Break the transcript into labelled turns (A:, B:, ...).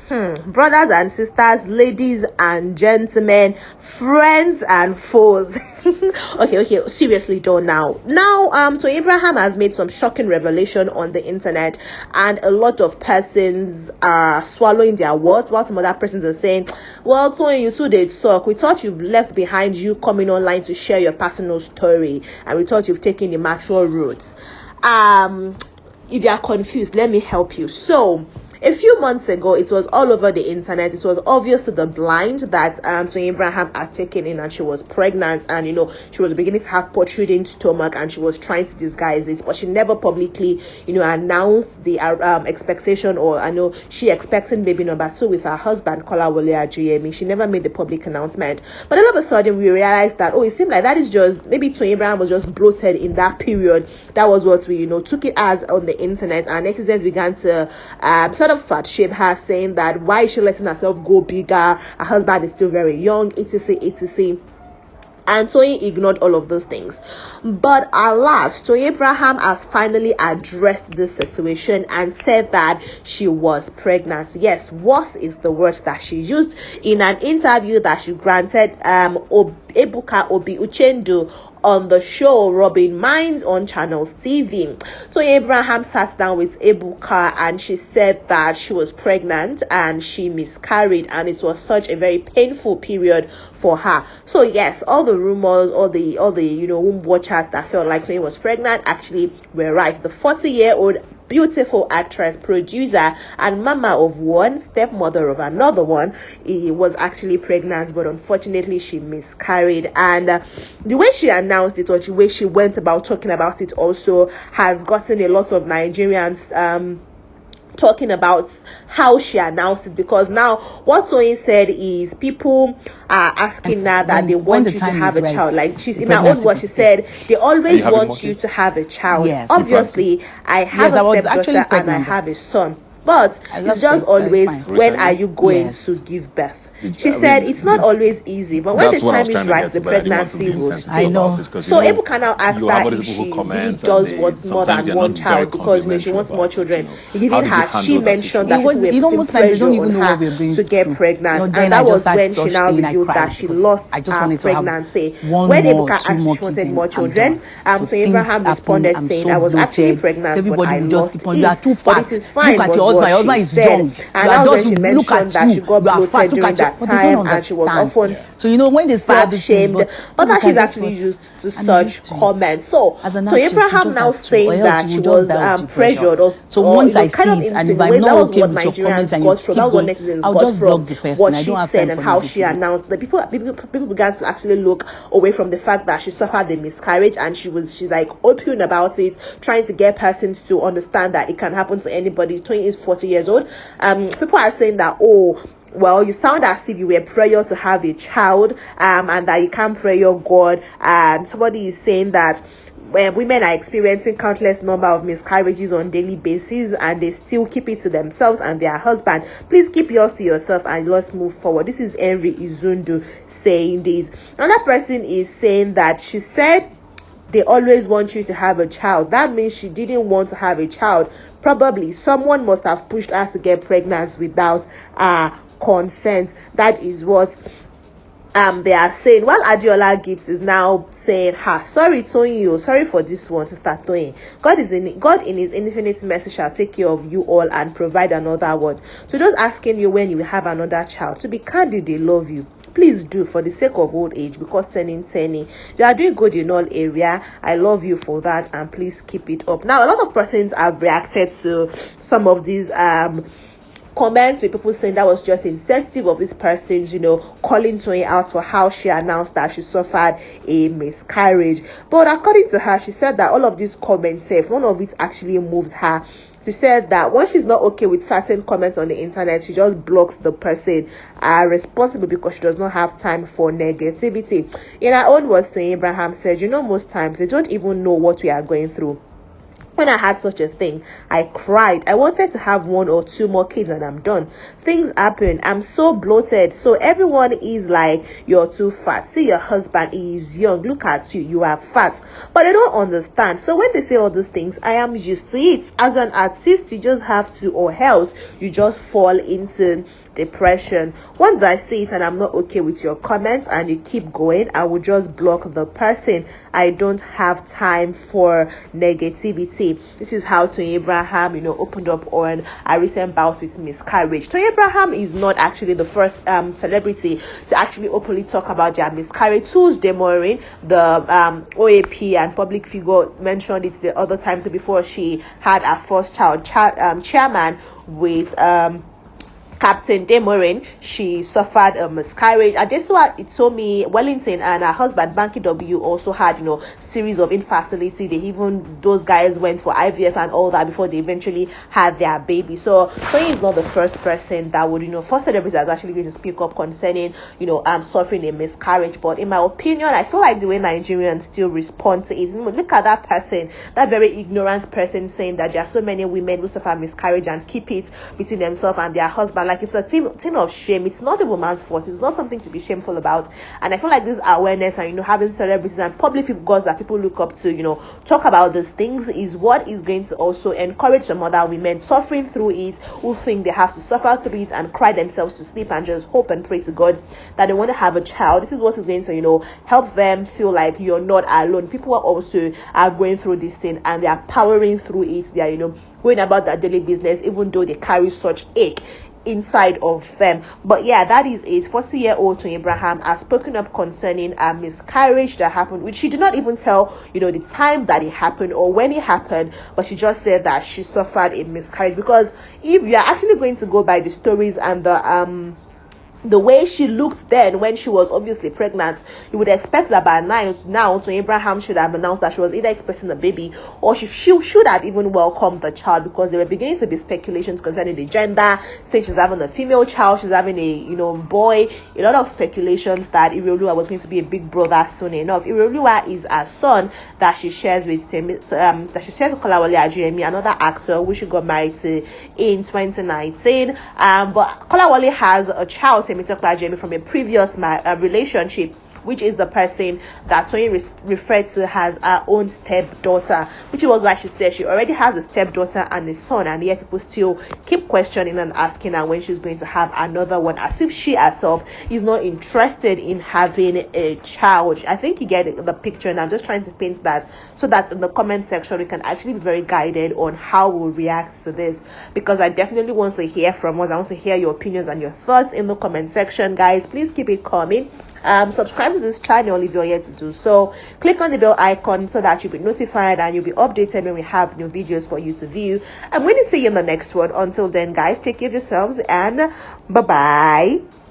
A: Brothers and sisters, ladies and gentlemen, friends and foes. okay, seriously though, now Toyin Abraham has made some shocking revelation on the internet, and a lot of persons are swallowing their words, while some other persons are saying, well, Toyin, you too they talk. We thought you've left behind you coming online to share your personal story, and we thought you've taken the mature route. If you are confused, let me help you. So a few months ago, it was all over the internet. It was obvious to the blind that Toyin Abraham had taken in and she was pregnant, and she was beginning to have protruding stomach, and she was trying to disguise it, but she never publicly announced the expectation, or I know she expecting baby number 2 with her husband Kolawole Ajuyemi. She never made the public announcement, but all of a sudden we realized that it seemed like that is just maybe Toyin Abraham was just bloated in that period. That was what we took it as on the internet, and netizens began to sort of fat shame her, saying that why is she letting herself go bigger, her husband is still very young, etc. And Toyin ignored all of those things. But alas, Toyin Abraham has finally addressed this situation and said that she was pregnant. Yes, was is the word that she used in an interview that she granted Ebuka Obi Uchendu on the show Rubbing Minds on Channels TV. Toyin Abraham sat down with Ebuka and she said that she was pregnant and she miscarried, and it was such a very painful period for her. So yes, all the rumors, all the womb watchers that felt like Toyin was pregnant actually were right. The 40-year-old beautiful actress, producer, and mama of one, stepmother of another one, was actually pregnant, but unfortunately she miscarried. And the way she announced it, or the way she went about talking about it, also has gotten a lot of Nigerians talking about how she announced it, because now what Toyin said is people are asking now that they want you to have a child. Like, she's in her own words, she said they always want you to have a child.
B: Yes.
A: Obviously, I have a stepdaughter and I have a son, but it's just always, when are you going to give birth? She said it's not always easy, but when the time is right, the pregnancy will stay.
B: I know.
A: So Ebuka now asked her if she really does want more than one child, because she wants more children. Given her, she mentioned that people were putting pressure on her to get pregnant, and that was when she now revealed that she lost her pregnancy. When Ebuka asked if she wanted more children, Toyin Abraham responded saying, I was actually pregnant, but I lost it. But it is fine, was what she said. And that was when she mentioned that she got bloated during that time, and she was often
B: when they say
A: shamed, but that she's actually used to such comments. So Abraham now saying that she was pressured, or
B: once I see
A: kind
B: it, and if I'm not okay with your comments and you keep going, I'll just block the person.
A: What she said and how she announced. The people began to actually look away from the fact that she suffered a miscarriage, and she's like open about it, trying to get persons to understand that it can happen to anybody. Toyin is 40 years old. People are saying that, well, you sound as if you were prayer to have a child, and that you can't pray your God. And somebody is saying that women are experiencing countless number of miscarriages on daily basis, and they still keep it to themselves and their husband. Please keep yours to yourself and let's move forward. This is Henry Izundu saying this. Another person is saying that she said they always want you to have a child. That means she didn't want to have a child. Probably someone must have pushed her to get pregnant without consent. That is what they are saying. While Adiola Gibbs is now saying, sorry Toyin, sorry for this one, Sister Toyin. God in his infinite mercy shall take care of you all and provide another one. So just asking you when you will have another child. To be candid, they love you. Please do, for the sake of old age, because turning you are doing good in all area. I love you for that, and please keep it up. Now, a lot of persons have reacted to some of these comments with people saying that was just insensitive of this person, calling Toyin out for how she announced that she suffered a miscarriage. But according to her, she said that all of these comments, none of it actually moves her. She said that when she's not okay with certain comments on the internet, she just blocks the person responsible, because she does not have time for negativity. In her own words, Toyin Abraham said, most times they don't even know what we are going through. When I had such a thing, I cried. I wanted to have 1 or 2 more kids and I'm done. Things happen. I'm so bloated. So everyone is like, you're too fat. See your husband, he is young. Look at you. You are fat. But I don't understand. So when they say all these things, I am used to it. As an artist, you just have to, or else you just fall into depression. Once I see it and I'm not okay with your comments and you keep going, I will just block the person. I don't have time for negativity. This is how Toyin Abraham, opened up on a recent bout with miscarriage. Toyin Abraham is not actually the first celebrity to actually openly talk about their miscarriage. Tools Demorin, the OAP and public figure, mentioned it the other time. So before she had her first child, chairman with Captain Demorin, she suffered a miscarriage. Adesua Itomi Wellington and her husband Banky W also had, series of infertility. Those guys went for IVF and all that before they eventually had their baby. So Toyin is not the first person that would, first celebrity that's actually going to speak up concerning, suffering a miscarriage. But in my opinion, I feel like the way Nigerians still respond to it. Look at that person, that very ignorant person saying that there are so many women who suffer miscarriage and keep it between themselves and their husband. Like, it's a thing of shame. It's not a woman's fault. It's not something to be shameful about. And I feel like this awareness and having celebrities and public figures that people look up to talk about these things is what is going to also encourage some other women suffering through it, who think they have to suffer through it and cry themselves to sleep and just hope and pray to God that they want to have a child. This is what is going to help them feel like you're not alone. People are also going through this thing and they are powering through it. They are going about their daily business even though they carry such ache inside of them. But yeah, that is it. 40-year-old Toyin Abraham has spoken up concerning a miscarriage that happened, which she did not even tell the time that it happened or when it happened, but she just said that she suffered a miscarriage. Because if you are actually going to go by the stories and the way she looked then when she was obviously pregnant, you would expect that by now Toyin Abraham should have announced that she was either expecting a baby or she should have even welcomed the child, because there were beginning to be speculations concerning the gender, saying she's having a female child, she's having a boy. A lot of speculations that Ireolua was going to be a big brother soon enough. Ireolua is a son that she shares with Kolawole Ajayemi, another actor who she got married to in 2019. But Kolawole has a child, Ajayemi, from a previous relationship, which is the person that Toyin referred to as her own stepdaughter, which was why she said she already has a stepdaughter and a son, and yet people still keep questioning and asking her when she's going to have another one, as if she herself is not interested in having a child. I think you get the picture, and I'm just trying to paint that so that in the comment section we can actually be very guided on how we'll react to this, because I definitely want to hear from us. I want to hear your opinions and your thoughts in the comment section, guys. Please keep it coming. Subscribe to this channel if you're yet to do so. Click on the bell icon so that you'll be notified and you'll be updated when we have new videos for you to view. I'm going to see you in the next one. Until then, guys, take care of yourselves and bye bye.